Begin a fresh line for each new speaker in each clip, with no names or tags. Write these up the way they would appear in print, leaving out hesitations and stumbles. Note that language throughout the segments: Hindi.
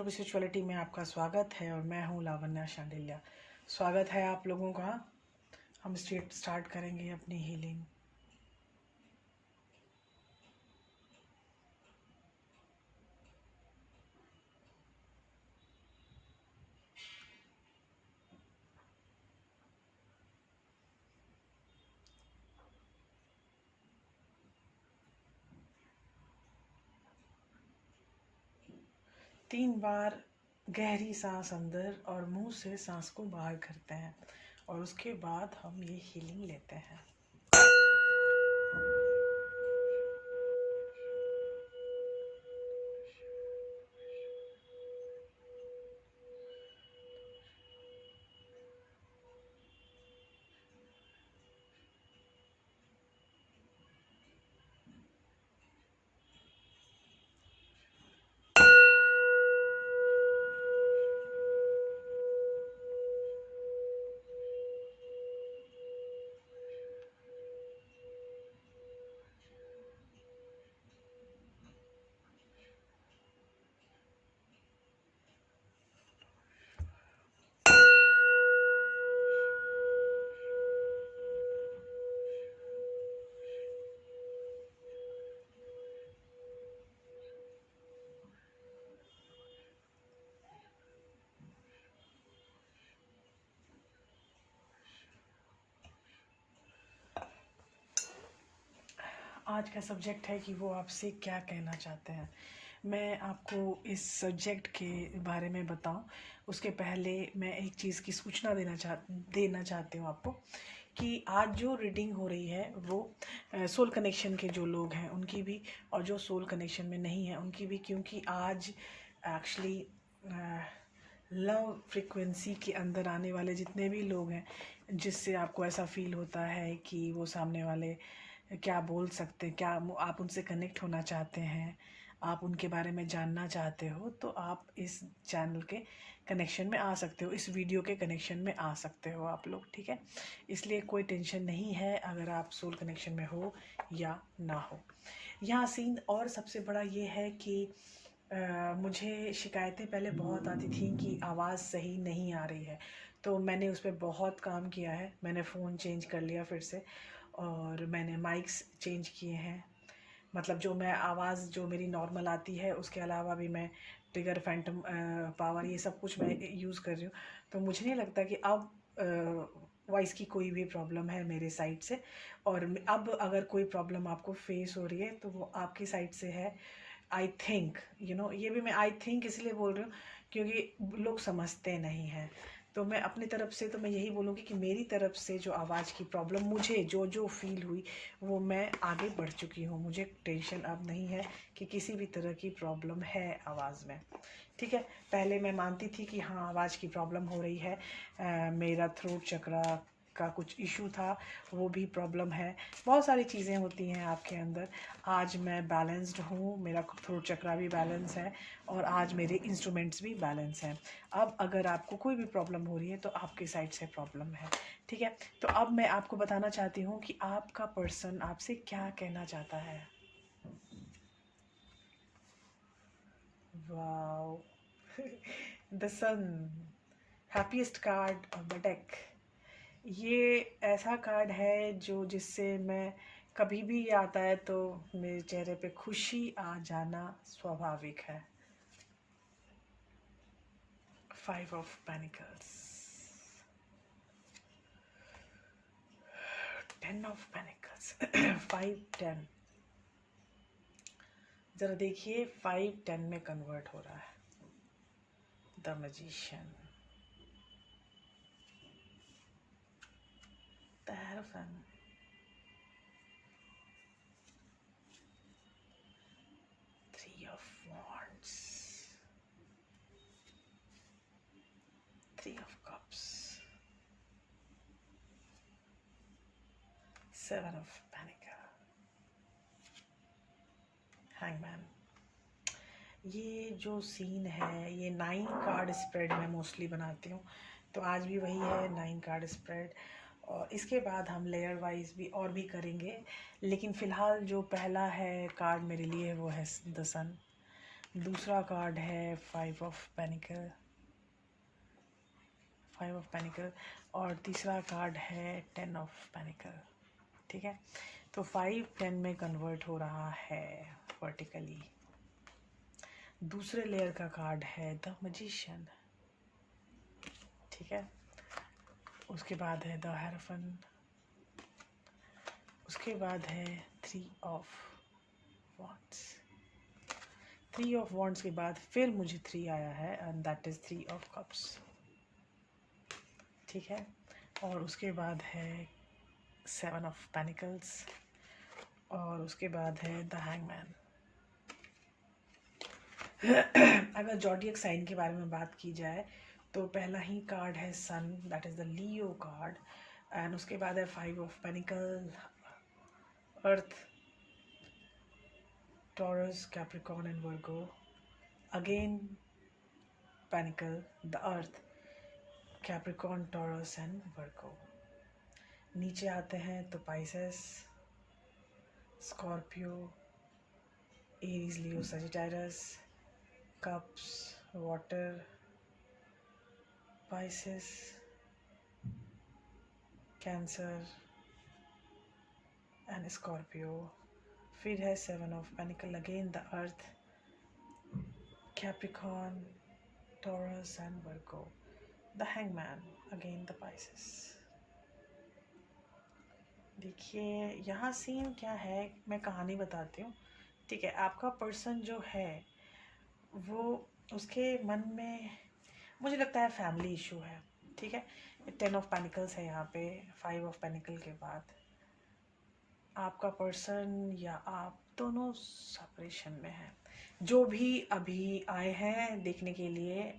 ध्रुव स्पिरिचुअलिटी में आपका स्वागत है और मैं हूँ लावण्या शांडिल्या। स्वागत है आप लोगों का। हम स्टार्ट करेंगे अपनी हीलिंग। तीन बार गहरी सांस अंदर और मुंह से सांस को बाहर करते हैं और उसके बाद हम ये हीलिंग लेते हैं। आज का सब्जेक्ट है कि वो आपसे क्या कहना चाहते हैं। मैं आपको इस सब्जेक्ट के बारे में बताऊं उसके पहले मैं एक चीज़ की सूचना देना चाहती हूँ आपको कि आज जो रीडिंग हो रही है वो सोल कनेक्शन के जो लोग हैं उनकी भी, और जो सोल कनेक्शन में नहीं है उनकी भी, क्योंकि आज एक्चुअली लव फ्रिक्वेंसी के अंदर आने वाले जितने भी लोग हैं जिससे आपको ऐसा फील होता है कि वो सामने वाले क्या बोल सकते हैं, क्या आप उनसे कनेक्ट होना चाहते हैं, आप उनके बारे में जानना चाहते हो, तो आप इस चैनल के कनेक्शन में आ सकते हो, इस वीडियो के कनेक्शन में आ सकते हो आप लोग, ठीक है। इसलिए कोई टेंशन नहीं है अगर आप सोल कनेक्शन में हो या ना हो। यहाँ सीन और सबसे बड़ा ये है कि मुझे शिकायतें पहले बहुत आती थी कि आवाज़ सही नहीं आ रही है, तो मैंने उस पर बहुत काम किया है। मैंने फ़ोन चेंज कर लिया फिर से, और मैंने माइक्स चेंज किए हैं। मतलब जो मैं आवाज़ जो मेरी नॉर्मल आती है उसके अलावा भी मैं ट्रिगर, फैंटम पावर, ये सब कुछ मैं यूज़ कर रही हूँ। तो मुझे नहीं लगता कि अब वॉइस की कोई भी प्रॉब्लम है मेरे साइड से, और अब अगर कोई प्रॉब्लम आपको फेस हो रही है तो वो आपकी साइड से है। आई थिंक ये भी मैं आई थिंक इसलिए बोल रही हूँ क्योंकि लोग समझते नहीं हैं। तो मैं अपनी तरफ से तो मैं यही बोलूँगी कि मेरी तरफ से जो आवाज़ की प्रॉब्लम मुझे जो जो फील हुई वो मैं आगे बढ़ चुकी हूँ। मुझे टेंशन अब नहीं है कि किसी भी तरह की प्रॉब्लम है आवाज़ में, ठीक है। पहले मैं मानती थी कि हाँ आवाज़ की प्रॉब्लम हो रही है, मेरा थ्रोट चक्रा का कुछ इशू था, वो भी प्रॉब्लम है, बहुत सारी चीज़ें होती हैं आपके अंदर। आज मैं बैलेंस्ड हूँ, मेरा थ्रोट चक्रा भी बैलेंस है और आज मेरे इंस्ट्रूमेंट्स भी बैलेंस हैं। अब अगर आपको कोई भी प्रॉब्लम हो रही है तो आपकी साइड से प्रॉब्लम है, ठीक है। तो अब मैं आपको बताना चाहती हूँ कि आपका पर्सन आपसे क्या कहना चाहता है। Wow the sun, happiest card of the deck. ये ऐसा कार्ड है जो जिससे मैं कभी भी ये आता है तो मेरे चेहरे पे खुशी आ जाना स्वाभाविक है। 5 ऑफ पेनिकल्स, 10 ऑफ पेनिकल्स 5 10। जरा देखिए 5 10 में कन्वर्ट हो रहा है। The magician, the hierophant, 3 of wands, 3 of cups, 7 of panicle, hangman. ये जो सीन है ये 9 कार्ड स्प्रेड मैं मोस्टली बनाती हूँ, तो आज भी वही है 9 कार्ड स्प्रेड। और इसके बाद हम लेयर वाइज भी और भी करेंगे, लेकिन फ़िलहाल जो पहला है कार्ड मेरे लिए वो है द सन। दूसरा कार्ड है फाइव ऑफ पेनिकल, और तीसरा कार्ड है 10 ऑफ पेनिकल। ठीक है, तो 5 10 में कन्वर्ट हो रहा है वर्टिकली। दूसरे लेयर का कार्ड है द मैजिशियन। ठीक है, उसके बाद है द हेरोफेंट, उसके बाद है 3 ऑफ वॉन्ड्स। 3 ऑफ वॉन्ड्स के बाद फिर मुझे 3 आया है and that is 3 of cups. ठीक है, और उसके बाद है 7 ऑफ पेनिकल्स, और उसके बाद है द हैंगमैन। अगर ज़ोडिएक साइन के बारे में बात की जाए तो पहला ही कार्ड है sun, that is the Leo card, and उसके बाद है 5 of pentacle, earth, Taurus, Capricorn and Virgo, again pentacle, the earth, Capricorn, Taurus and Virgo. नीचे आते हैं तो Pisces, Scorpio, Aries, Leo, Sagittarius, cups, water, Pisces, Cancer and Scorpio. फिर है 7 of pentacle, again the earth, Capricorn, Taurus and Virgo, the hangman, again the Pisces. देखिए यहाँ सीन क्या है, मैं कहानी बताती हूँ। ठीक है, आपका पर्सन जो है वो, उसके मन में मुझे लगता है फैमिली इशू है। ठीक है, 10 ऑफ पेनिकल्स है यहाँ पे, 5 ऑफ पेनिकल के बाद आपका पर्सन या आप दोनों सेपरेशन में हैं। जो भी अभी आए हैं देखने के लिए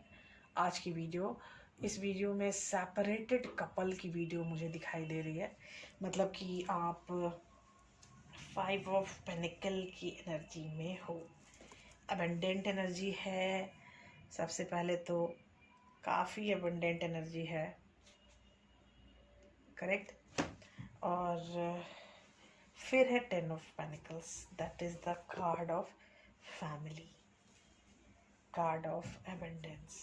आज की वीडियो, इस वीडियो में सेपरेटेड कपल की वीडियो मुझे दिखाई दे रही है। मतलब कि आप 5 ऑफ पेनिकल की एनर्जी में हो, अबंडेंट एनर्जी है। सबसे पहले तो काफ़ी अबंडेंट एनर्जी है, करेक्ट। और फिर है 10 of pentacles, that is the card of family, card of abundance.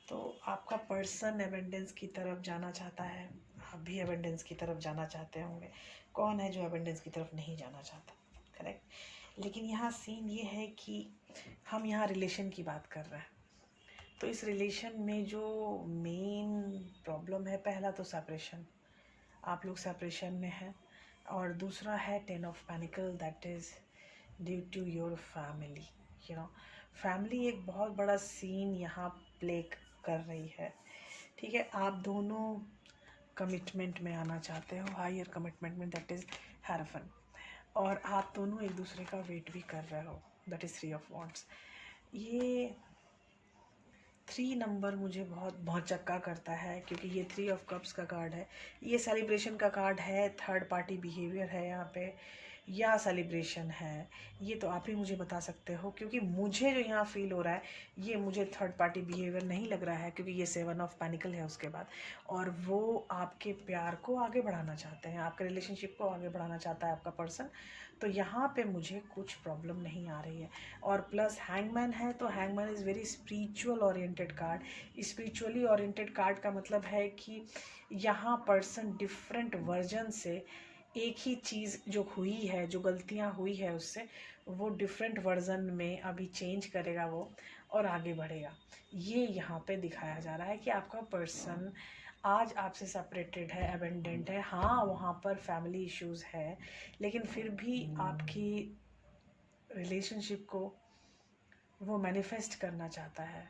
तो आपका पर्सन एबंडेंस की तरफ जाना चाहता है, आप भी एबंडेंस की तरफ जाना चाहते होंगे। कौन है जो एबंडेंस की तरफ नहीं जाना चाहता, करेक्ट। लेकिन यहाँ सीन ये है कि हम यहाँ रिलेशन की बात कर रहे हैं, तो इस रिलेशन में जो मेन प्रॉब्लम है, पहला तो सेपरेशन, आप लोग सेपरेशन में हैं, और दूसरा है 10 of pentacles, that is due to your family. You know, family एक बहुत बड़ा सीन यहाँ प्ले कर रही है। ठीक है, आप दोनों कमिटमेंट में आना चाहते हो, हायर कमिटमेंट में, दैट इज़ हेरोफेंट, और आप दोनों एक दूसरे का वेट भी कर रहे हो, दैट इज़ 3 ऑफ वॉन्ड्स। ये 3 नंबर मुझे बहुत बहुत चक्का करता है, क्योंकि ये 3 ऑफ कप्स का कार्ड है, ये सेलिब्रेशन का कार्ड है, थर्ड पार्टी बिहेवियर है यहाँ पे, या सेलिब्रेशन है, ये तो आप ही मुझे बता सकते हो। क्योंकि मुझे जो यहाँ फील हो रहा है, ये मुझे थर्ड पार्टी बिहेवियर नहीं लग रहा है, क्योंकि ये 7 ऑफ पेनिकल है उसके बाद, और वो आपके प्यार को आगे बढ़ाना चाहते हैं, आपके रिलेशनशिप को आगे बढ़ाना चाहता है आपका पर्सन। तो यहाँ पे मुझे कुछ प्रॉब्लम नहीं आ रही है। और प्लस हैंगमैन है, तो hangman is very spiritual oriented card. Spiritually oriented card का मतलब है कि यहाँ पर्सन डिफरेंट वर्जन से एक ही चीज़ जो हुई है, जो गलतियाँ हुई है उससे, वो डिफरेंट वर्जन में अभी चेंज करेगा वो, और आगे बढ़ेगा। ये यहाँ पे दिखाया जा रहा है कि आपका पर्सन आज आपसे सेपरेटेड है, अबेंडेंट है। हाँ, वहाँ पर फैमिली इश्यूज़ है, लेकिन फिर भी आपकी रिलेशनशिप को वो मैनिफेस्ट करना चाहता है।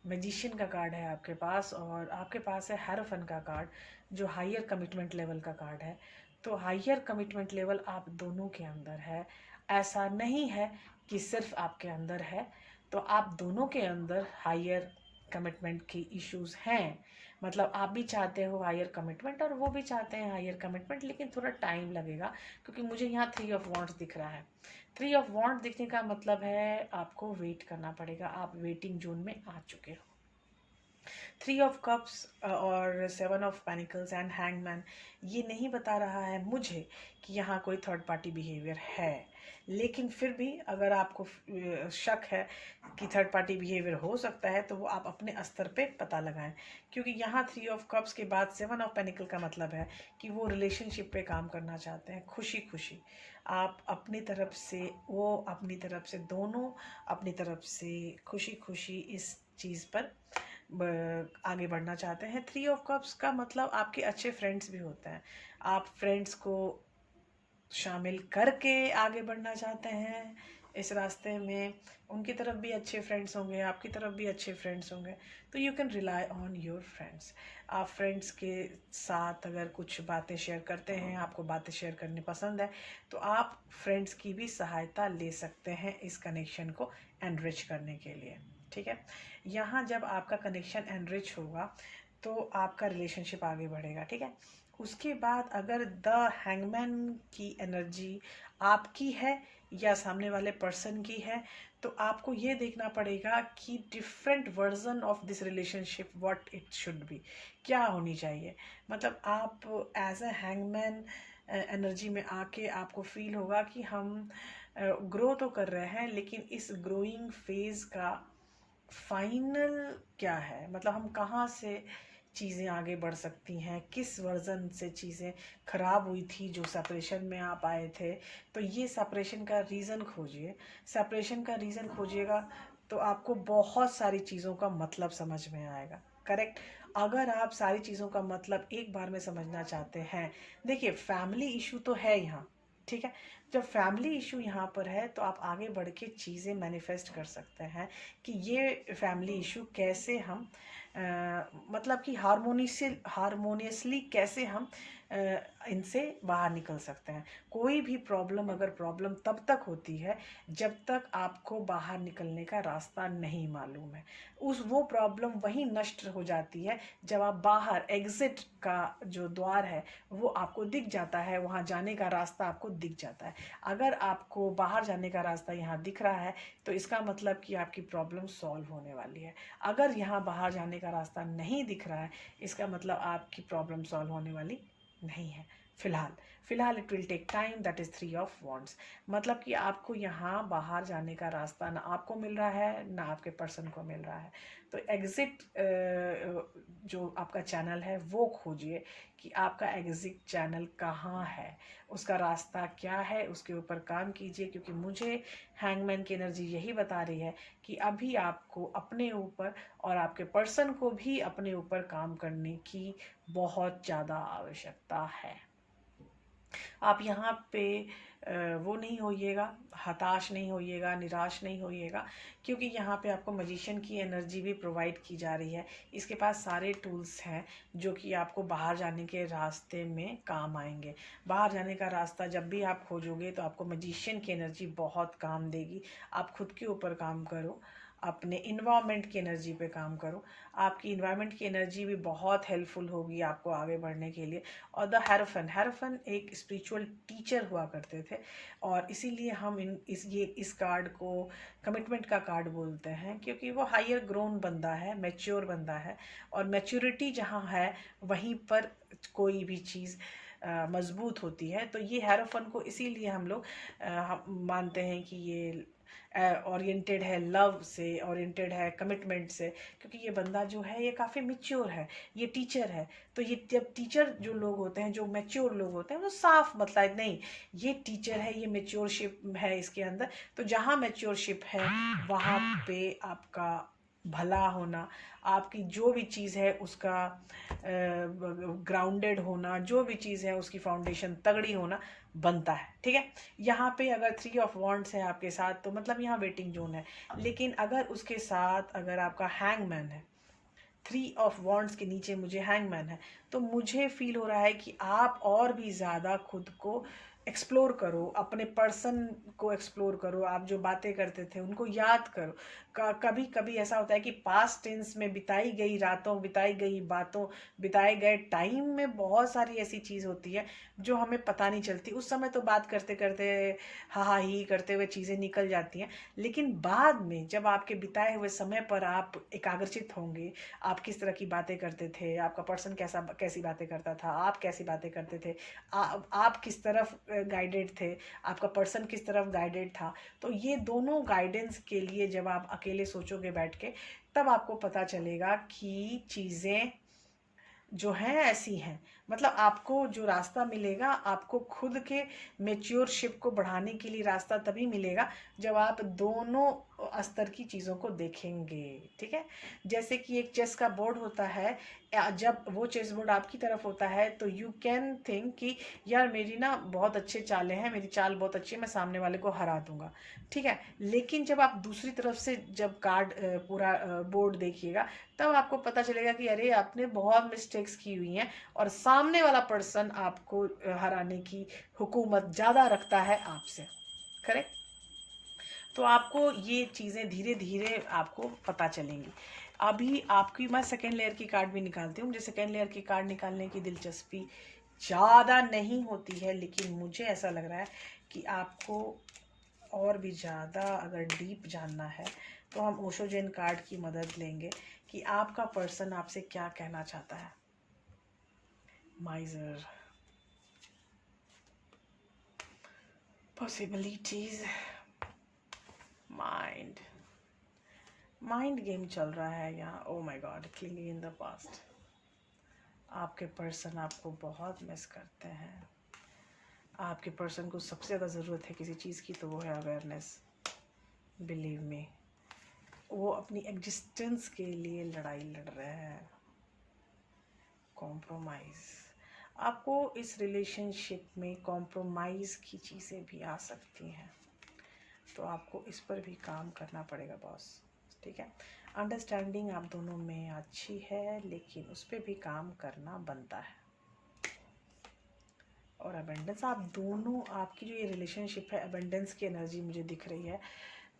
मैजिशियन का कार्ड है आपके पास, और आपके पास है हेरोफेंट का कार्ड, जो हायर कमिटमेंट लेवल का कार्ड है। तो हायर कमिटमेंट लेवल आप दोनों के अंदर है, ऐसा नहीं है कि सिर्फ आपके अंदर है। तो आप दोनों के अंदर हायर कमिटमेंट की इश्यूज हैं। मतलब आप भी चाहते हो हायर कमिटमेंट, और वो भी चाहते हैं हायर कमिटमेंट, लेकिन थोड़ा टाइम लगेगा, क्योंकि मुझे यहाँ 3 ऑफ वॉन्ड्स दिख रहा है। 3 ऑफ वॉन्ड दिखने का मतलब है आपको वेट करना पड़ेगा, आप वेटिंग जोन में आ चुके हो। थ्री ऑफ कप्स और seven of pentacles and hangman ये नहीं बता रहा है मुझे कि यहाँ कोई थर्ड पार्टी बिहेवियर है, लेकिन फिर भी अगर आपको शक है कि थर्ड पार्टी बिहेवियर हो सकता है तो वो आप अपने स्तर पे पता लगाएं, क्योंकि यहाँ थ्री ऑफ कप्स के बाद सेवन ऑफ पेनिकल का मतलब है कि वो रिलेशनशिप पे काम करना चाहते हैं खुशी खुशी। आप अपनी तरफ से, वो अपनी तरफ से, दोनों अपनी तरफ से खुशी खुशी इस चीज़ पर आगे बढ़ना चाहते हैं। थ्री ऑफ कप्स का मतलब आपके अच्छे फ्रेंड्स भी होते हैं, आप फ्रेंड्स को शामिल करके आगे बढ़ना चाहते हैं इस रास्ते में। उनकी तरफ भी अच्छे फ्रेंड्स होंगे, आपकी तरफ भी अच्छे फ्रेंड्स होंगे, तो you can rely on your friends. आप फ्रेंड्स के साथ अगर कुछ बातें शेयर करते हैं, आपको बातें शेयर करनी पसंद है, तो आप फ्रेंड्स की भी सहायता ले सकते हैं इस कनेक्शन को एनरिच करने के लिए। ठीक है, यहाँ जब आपका कनेक्शन एनरिच होगा तो आपका रिलेशनशिप आगे बढ़ेगा। ठीक है, उसके बाद अगर द हैंगमैन की एनर्जी आपकी है या सामने वाले पर्सन की है, तो आपको ये देखना पड़ेगा कि different version of this relationship what it should be, क्या होनी चाहिए। मतलब आप एज अ हैंगमैन एनर्जी में आके आपको फील होगा कि हम ग्रो तो कर रहे हैं, लेकिन इस ग्रोइंग फेज का फाइनल क्या है, मतलब हम कहाँ से चीज़ें आगे बढ़ सकती हैं, किस वर्जन से चीज़ें ख़राब हुई थी जो सेपरेशन में आप आए थे। तो ये सेपरेशन का रीज़न खोजिए। सेपरेशन का रीज़न खोजिएगा तो आपको बहुत सारी चीज़ों का मतलब समझ में आएगा। करेक्ट, अगर आप सारी चीज़ों का मतलब एक बार में समझना चाहते हैं, देखिए फैमिली इशू तो है यहाँ। ठीक है, जब फैमिली इशू यहाँ पर है तो आप आगे बढ़ के चीज़ें मैनिफेस्ट कर सकते हैं कि ये फैमिली इशू कैसे हम मतलब कि हारमोनियसली कैसे हम इनसे बाहर निकल सकते हैं। कोई भी प्रॉब्लम, अगर प्रॉब्लम तब तक होती है जब तक आपको बाहर निकलने का रास्ता नहीं मालूम है। वो प्रॉब्लम वहीं नष्ट हो जाती है जब आप बाहर एग्जिट का जो द्वार है वो आपको दिख जाता है, वहाँ जाने का रास्ता आपको दिख जाता है। अगर आपको बाहर जाने का रास्ता यहाँ दिख रहा है तो इसका मतलब कि आपकी प्रॉब्लम सॉल्व होने वाली है। अगर यहाँ बाहर जाने का रास्ता नहीं दिख रहा है, इसका मतलब आपकी प्रॉब्लम सॉल्व होने वाली नहीं है फिलहाल it will take time. That is three of wands, मतलब कि आपको यहाँ बाहर जाने का रास्ता ना आपको मिल रहा है ना आपके पर्सन को मिल रहा है। तो एग्जिट जो आपका चैनल है वो खोजिए कि आपका एग्जिट चैनल कहाँ है, उसका रास्ता क्या है, उसके ऊपर काम कीजिए। क्योंकि मुझे हैंगमैन की एनर्जी यही बता रही है कि अभी आपको अपने ऊपर और आपके पर्सन को भी अपने ऊपर काम करने की बहुत ज़्यादा आवश्यकता है। आप यहाँ पे वो नहीं होइएगा, हताश नहीं होइएगा, निराश नहीं होइएगा, क्योंकि यहाँ पे आपको मजिशियन की एनर्जी भी प्रोवाइड की जा रही है। इसके पास सारे टूल्स हैं जो कि आपको बाहर जाने के रास्ते में काम आएंगे। बाहर जाने का रास्ता जब भी आप खोजोगे तो आपको मजिशियन की एनर्जी बहुत काम देगी। आप खुद के ऊपर काम करो, अपने इन्वायरमेंट की एनर्जी पे काम करो। आपकी इन्वायरमेंट की एनर्जी भी बहुत हेल्पफुल होगी आपको आगे बढ़ने के लिए। और द हेरोफन एक स्पिरिचुअल टीचर हुआ करते थे, और इसीलिए हम इस कार्ड को कमिटमेंट का कार्ड बोलते हैं, क्योंकि वो हायर ग्रोन बंदा है, मैच्योर बंदा है। और मैच्योरिटी जहाँ है वहीं पर कोई भी चीज़ मजबूत होती है। तो ये हेरोफन को इसीलिए हम लोग मानते हैं कि ये ओरिएंटेड है लव से, ओरिएंटेड है कमिटमेंट से, क्योंकि ये बंदा जो है ये काफ़ी मैच्योर है, ये टीचर है। तो ये जब टीचर जो लोग होते हैं, जो मैच्योर लोग होते हैं, वो साफ मतलब नहीं ये टीचर है, ये मैच्योरशिप है इसके अंदर। तो जहाँ मैच्योरशिप है वहाँ पे आपका भला होना, आपकी जो भी चीज़ है उसका ग्राउंडेड होना, जो भी चीज़ है उसकी फाउंडेशन तगड़ी होना बनता है। ठीक है, यहाँ पे अगर थ्री ऑफ वॉन्ड्स है आपके साथ तो मतलब यहाँ वेटिंग जोन है। लेकिन अगर उसके साथ अगर आपका हैंगमैन है, थ्री ऑफ वॉन्ड्स के नीचे मुझे हैंगमैन है, तो मुझे फील हो रहा है कि आप और भी ज़्यादा खुद को एक्सप्लोर करो, अपने पर्सन को एक्सप्लोर करो, आप जो बातें करते थे उनको याद करो। कभी कभी ऐसा होता है कि पास्ट टेंस में बिताई गई रातों, बिताई गई बातों, बिताए गए टाइम में बहुत सारी ऐसी चीज़ होती है जो हमें पता नहीं चलती। उस समय तो बात करते करते हा हा ही करते हुए चीज़ें निकल जाती हैं, लेकिन बाद में जब आपके बिताए हुए समय पर आप एकाग्रचित होंगे, आप किस तरह की बातें करते थे, आपका पर्सन कैसी बातें करता था, आप कैसी बातें करते थे, आप किस तरफ गाइडेड थे, आपका पर्सन किस तरफ गाइडेड था, तो ये दोनों गाइडेंस के लिए जब आप अकेले सोचोगे बैठ के, तब आपको पता चलेगा कि चीज़ें जो हैं ऐसी हैं। मतलब आपको जो रास्ता मिलेगा, आपको खुद के मेच्योरशिप को बढ़ाने के लिए रास्ता तभी मिलेगा जब आप दोनों स्तर की चीज़ों को देखेंगे। ठीक है, जैसे कि एक चेस का बोर्ड होता है, जब वो चेस बोर्ड आपकी तरफ होता है तो यू कैन थिंक कि यार मेरी ना बहुत अच्छे चालें हैं, मेरी चाल बहुत अच्छी है, मैं सामने वाले को हरा दूंगा। ठीक है, लेकिन जब आप दूसरी तरफ से जब कार्ड पूरा बोर्ड देखिएगा, तब आपको पता चलेगा कि अरे आपने बहुत मिस्टेक्स की हुई हैं और सामने वाला पर्सन आपको हराने की हुकूमत ज़्यादा रखता है आपसे। करेक्ट? तो आपको ये चीज़ें धीरे धीरे आपको पता चलेंगी। अभी आपकी मैं सेकेंड लेयर की कार्ड भी निकालती हूँ। मुझे सेकेंड लेयर की कार्ड निकालने की दिलचस्पी ज़्यादा नहीं होती है, लेकिन मुझे ऐसा लग रहा है कि आपको और भी ज़्यादा अगर डीप जानना है तो हम ओशो जैन कार्ड की मदद लेंगे कि आपका पर्सन आपसे क्या कहना चाहता है। माइजर, पॉसिबिलिटीज, माइंड, माइंड गेम चल रहा है यहाँ। Oh my God, clinging in the past. आपके पर्सन आपको बहुत मिस करते हैं। आपके पर्सन को सबसे ज़्यादा ज़रूरत है किसी चीज़ की, तो वो है अवेयरनेस। बिलीव मी, वो अपनी एग्जिस्टेंस के लिए लड़ाई लड़ रहे हैं। कॉम्प्रोमाइज़, आपको इस रिलेशनशिप में कॉम्प्रोमाइज़ की चीज़ें भी आ सकती हैं, तो आपको इस पर भी काम करना पड़ेगा बॉस। ठीक है, अंडरस्टैंडिंग आप दोनों में अच्छी है, लेकिन उस पर भी काम करना बनता है। और अबेंडेंस, आप दोनों, आपकी जो ये रिलेशनशिप है, अबेंडेंस की एनर्जी मुझे दिख रही है।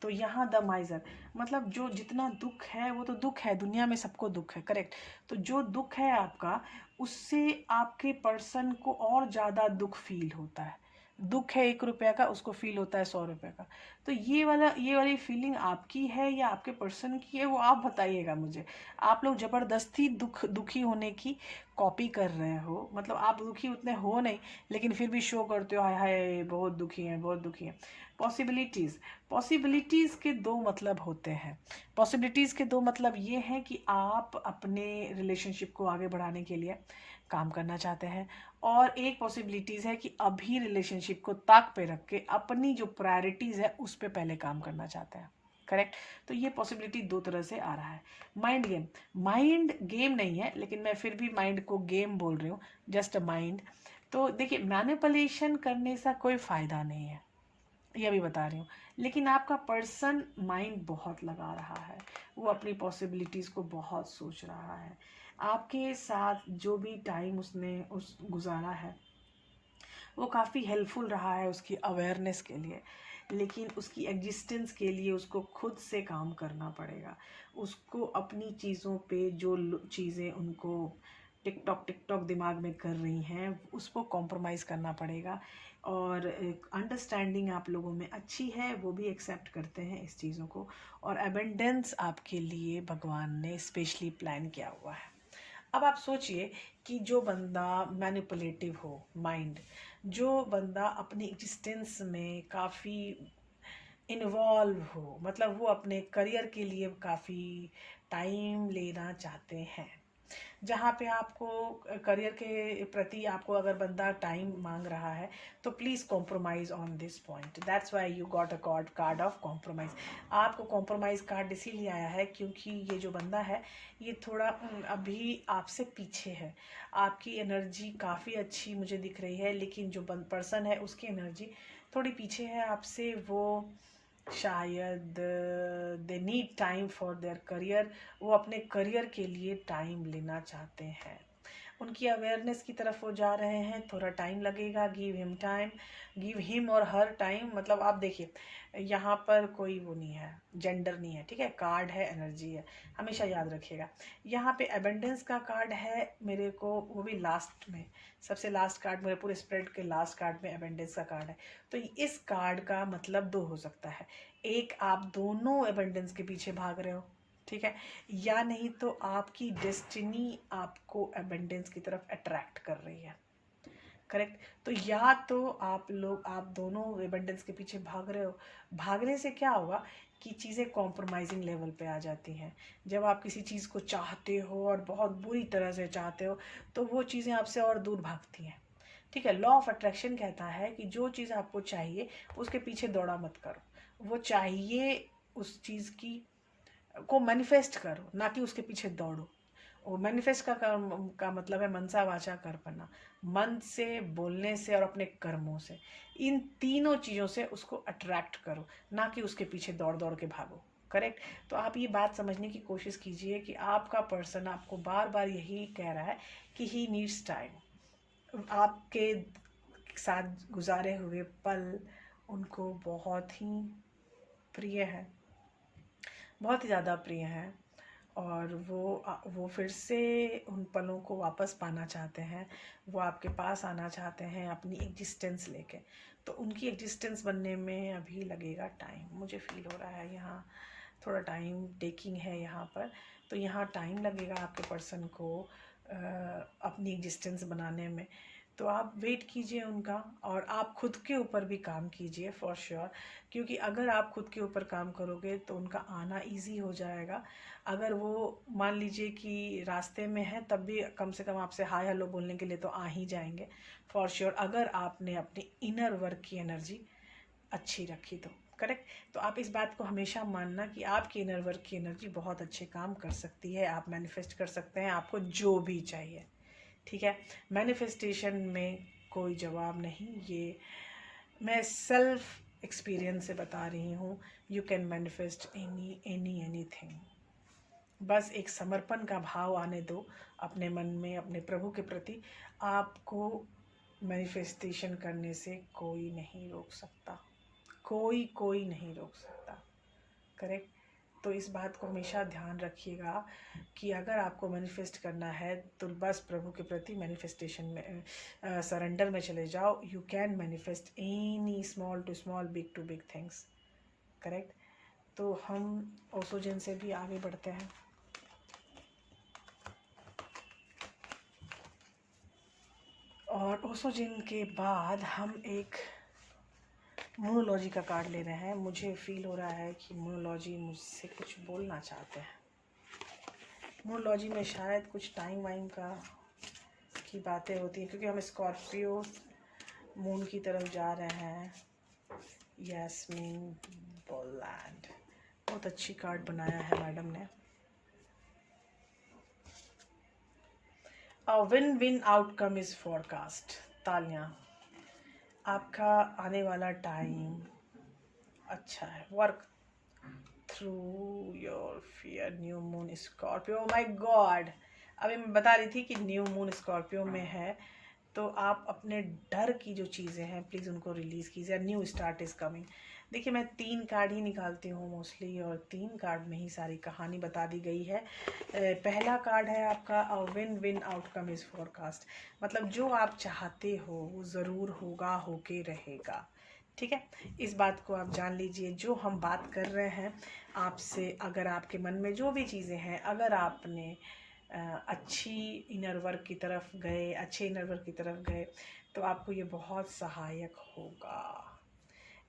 तो यहाँ द माइजर, मतलब जो जितना दुख है वो तो दुख है, दुनिया में सबको दुख है। करेक्ट? तो जो दुख है आपका, उससे आपके पर्सन को और ज़्यादा दुख फील होता है। दुख है 1 रुपया का, उसको फील होता है 100 रुपये का। तो ये वाली फीलिंग आपकी है या आपके पर्सन की है, वो आप बताइएगा मुझे। आप लोग ज़बरदस्ती दुखी होने की कॉपी कर रहे हो। मतलब आप दुखी उतने हो नहीं, लेकिन फिर भी शो करते हो, हाय हाय बहुत दुखी हैं, बहुत दुखी हैं। पॉसिबिलिटीज़, पॉसिबिलिटीज़ के दो मतलब होते हैं। पॉसिबिलिटीज़ के दो मतलब ये हैं कि आप अपने रिलेशनशिप को आगे बढ़ाने के लिए काम करना चाहते हैं, और एक पॉसिबिलिटीज़ है कि अभी रिलेशनशिप को ताक पे रख के अपनी जो प्रायोरिटीज़ है उस पर पहले काम करना चाहते हैं। करेक्ट? तो ये पॉसिबिलिटी दो तरह से आ रहा है। माइंड गेम, माइंड गेम नहीं है, लेकिन मैं फिर भी माइंड को गेम बोल रही हूँ, जस्ट अ माइंड। तो देखिए, मैनिपुलेशन करने से कोई फ़ायदा नहीं है, ये भी बता रही हूँ। लेकिन आपका पर्सन माइंड बहुत लगा रहा है, वो अपनी पॉसिबिलिटीज़ को बहुत सोच रहा है। आपके साथ जो भी टाइम उसने गुजारा है वो काफ़ी हेल्पफुल रहा है उसकी अवेयरनेस के लिए, लेकिन उसकी एग्जिस्टेंस के लिए उसको खुद से काम करना पड़ेगा। उसको अपनी चीज़ों पे जो चीज़ें उनको टिकटॉक टिकटॉक दिमाग में कर रही हैं, उसको कॉम्प्रोमाइज़ करना पड़ेगा। और अंडरस्टैंडिंग आप लोगों में अच्छी है, वो भी एक्सेप्ट करते हैं इस चीज़ों को, और एबेंडेंस आपके लिए भगवान ने स्पेशली प्लान किया हुआ है। अब आप सोचिए कि जो बंदा मैनिपुलेटिव हो, माइंड, जो बंदा अपनी एग्जिस्टेंस में काफ़ी इन्वॉल्व हो, मतलब वो अपने करियर के लिए काफ़ी टाइम लेना चाहते हैं, जहाँ पे आपको करियर के प्रति आपको अगर बंदा टाइम मांग रहा है, तो please compromise on this point. That's why you got a card of compromise. आपको कॉम्प्रोमाइज़ कार्ड इसीलिए आया है क्योंकि ये जो बंदा है ये थोड़ा अभी आपसे पीछे है। आपकी एनर्जी काफ़ी अच्छी मुझे दिख रही है, लेकिन जो पर्सन है उसकी एनर्जी थोड़ी पीछे है आपसे। वो शायद they need time for their career, वो अपने करियर के लिए टाइम लेना चाहते हैं। उनकी अवेयरनेस की तरफ वो जा रहे हैं, थोड़ा टाइम लगेगा। Give him time, give him और हर टाइम। मतलब आप देखिए, यहाँ पर कोई वो नहीं है, जेंडर नहीं है, ठीक है। कार्ड है, एनर्जी है, हमेशा याद रखिएगा। यहाँ पे एबेंडेंस का कार्ड है मेरे को, वो भी लास्ट में, सबसे लास्ट कार्ड, मेरे पूरे स्प्रेड के लास्ट कार्ड में एबेंडेंस का कार्ड है। तो इस कार्ड का मतलब दो हो सकता है, एक आप दोनों एबेंडेंस के पीछे भाग रहे हो, ठीक है, या नहीं तो आपकी डेस्टिनी आपको एबेंडेंस की तरफ अट्रैक्ट कर रही है, करेक्ट। तो या तो आप दोनों एबेंडेंस के पीछे भाग रहे हो। भागने से क्या होगा कि चीज़ें कॉम्प्रोमाइजिंग लेवल पे आ जाती हैं। जब आप किसी चीज़ को चाहते हो और बहुत बुरी तरह से चाहते हो, तो वो चीज़ें आपसे और दूर भागती हैं, ठीक है। लॉ ऑफ अट्रैक्शन कहता है कि जो चीज़ आपको चाहिए उसके पीछे दौड़ा मत करो, वो चाहिए उस चीज़ की को मैनिफेस्ट करो, ना कि उसके पीछे दौड़ो। वो मैनिफेस्ट का मतलब है मनसा वाचा कर्मणा, मन से, बोलने से और अपने कर्मों से, इन तीनों चीज़ों से उसको अट्रैक्ट करो, ना कि उसके पीछे दौड़ दौड़ के भागो, करेक्ट। तो आप ये बात समझने की कोशिश कीजिए कि आपका पर्सन आपको बार बार यही कह रहा है कि ही नीड्स टाइम। आपके साथ गुजारे हुए पल उनको बहुत ही प्रिय है, बहुत ही ज़्यादा प्रिय है, और वो फिर से उन पलों को वापस पाना चाहते हैं। वो आपके पास आना चाहते हैं अपनी एग्जिस्टेंस लेके। तो उनकी एग्जिस्टेंस बनने में अभी लगेगा टाइम, मुझे फील हो रहा है यहाँ थोड़ा टाइम टेकिंग है यहाँ पर। तो यहाँ टाइम लगेगा आपके पर्सन को अपनी एग्जिस्टेंस बनाने में। तो आप वेट कीजिए उनका, और आप खुद के ऊपर भी काम कीजिए फॉर श्योर, क्योंकि अगर आप खुद के ऊपर काम करोगे तो उनका आना इजी हो जाएगा। अगर वो मान लीजिए कि रास्ते में है, तब भी कम से कम आपसे हाय हेलो बोलने के लिए तो आ ही जाएंगे फॉर श्योर, अगर आपने अपनी इनर वर्क की एनर्जी अच्छी रखी तो, करेक्ट। तो आप इस बात को हमेशा मानना कि आपकी इनर वर्क की एनर्जी बहुत अच्छे काम कर सकती है, आप मैनिफेस्ट कर सकते हैं आपको जो भी चाहिए, ठीक है। मैनिफेस्टेशन में कोई जवाब नहीं, ये मैं सेल्फ एक्सपीरियंस से बता रही हूँ। You can manifest anything. बस एक समर्पण का भाव आने दो अपने मन में, अपने प्रभु के प्रति। आपको मैनिफेस्टेशन करने से कोई नहीं रोक सकता, कोई नहीं रोक सकता, करेक्ट। तो इस बात को हमेशा ध्यान रखिएगा कि अगर आपको मैनिफेस्ट करना है तो बस प्रभु के प्रति मैनिफेस्टेशन में सरेंडर में चले जाओ। You can manifest any small to small, big to big things, correct. तो हम ओसोजन से भी आगे बढ़ते हैं। और ओसोजन के बाद हम एक मोनोलॉजी का कार्ड ले रहे हैं। मुझे फील हो रहा है कि मोनोलॉजी मुझसे कुछ बोलना चाहते हैं। मोनोलॉजी में शायद कुछ टाइम वाइम की बातें होती हैं, क्योंकि हम स्कॉर्पियो मून की तरफ जा रहे हैं। यास्मीन बोलैंड, बहुत अच्छी कार्ड बनाया है मैडम ने। Win win outcome is forecast, तालियां। आपका आने वाला टाइम अच्छा है। Work through your fear, new moon Scorpio, my God. अभी मैं बता रही थी कि न्यू मून स्कॉर्पियो में है, तो आप अपने डर की जो चीज़ें हैं प्लीज़ उनको रिलीज़ कीजिए। New start is coming. देखिए, मैं 3 कार्ड ही निकालती हूँ मोस्टली, और 3 कार्ड में ही सारी कहानी बता दी गई है। पहला कार्ड है आपका win win outcome is forecast, मतलब जो आप चाहते हो वो ज़रूर होगा, होके रहेगा, ठीक है। इस बात को आप जान लीजिए। जो हम बात कर रहे हैं आपसे, अगर आपके मन में जो भी चीज़ें हैं, अगर आपने अच्छी इनर वर्क की तरफ गए, अच्छे इनर वर्क की तरफ गए, तो आपको ये बहुत सहायक होगा।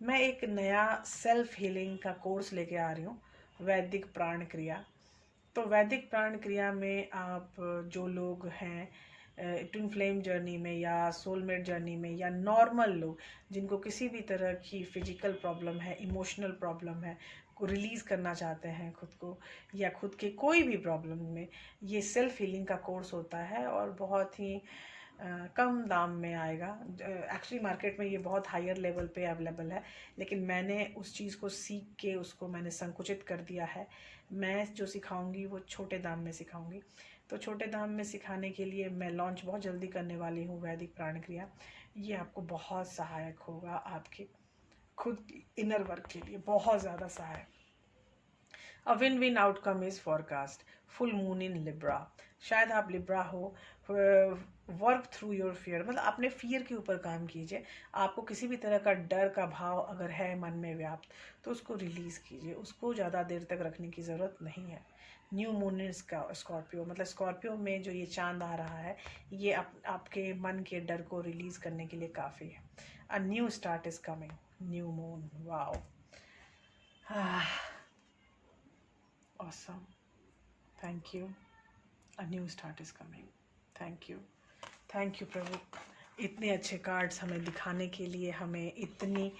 मैं एक नया सेल्फ हीलिंग का कोर्स लेके आ रही हूँ, वैदिक प्राण क्रिया। तो वैदिक प्राण क्रिया में आप जो लोग हैं ट्विन फ्लेम जर्नी में या सोलमेट जर्नी में, या नॉर्मल लोग जिनको किसी भी तरह की फिजिकल प्रॉब्लम है, इमोशनल प्रॉब्लम है, को रिलीज़ करना चाहते हैं खुद को, या खुद के कोई भी प्रॉब्लम में, ये सेल्फ हीलिंग का कोर्स होता है और बहुत ही कम दाम में आएगा। एक्चुअली मार्केट में ये बहुत हायर लेवल पे अवेलेबल है, लेकिन मैंने उस चीज़ को सीख के उसको मैंने संकुचित कर दिया है। मैं जो सिखाऊंगी वो छोटे दाम में सिखाऊंगी। तो छोटे दाम में सिखाने के लिए मैं लॉन्च बहुत जल्दी करने वाली हूँ वैदिक प्राण क्रिया। ये आपको बहुत सहायक होगा, आपके खुद इनर वर्क के लिए बहुत ज़्यादा सहायक। A win win outcome is forecast. Full moon in Libra. शायद आप लिब्रा हो। वर्क थ्रू योर फियर, मतलब अपने फियर के ऊपर काम कीजिए। आपको किसी भी तरह का डर का भाव अगर है मन में व्याप्त, तो उसको रिलीज़ कीजिए। उसको ज़्यादा देर तक रखने की ज़रूरत नहीं है। न्यू मून इन स्कॉर्पियो, मतलब स्कॉर्पियो में जो ये चांद आ रहा है, ये आपके मन के डर को रिलीज़ करने के लिए काफ़ी है। A new start is coming. New moon, wow, awesome, thank you. A new start is coming. Thank you प्रभु, इतने अच्छे कार्ड्स हमें दिखाने के लिए, हमें इतनी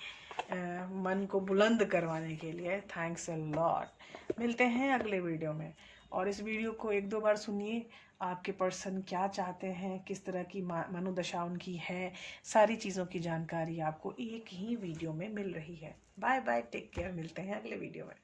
मन को बुलंद करवाने के लिए थैंक्स अ लॉट। मिलते हैं अगले वीडियो में, और इस वीडियो को 1-2 बार सुनिए। आपके पर्सन क्या चाहते हैं, किस तरह की मनोदशा उनकी है, सारी चीज़ों की जानकारी आपको एक ही वीडियो में मिल रही है। बाय बाय, टेक केयर, मिलते हैं अगले वीडियो में।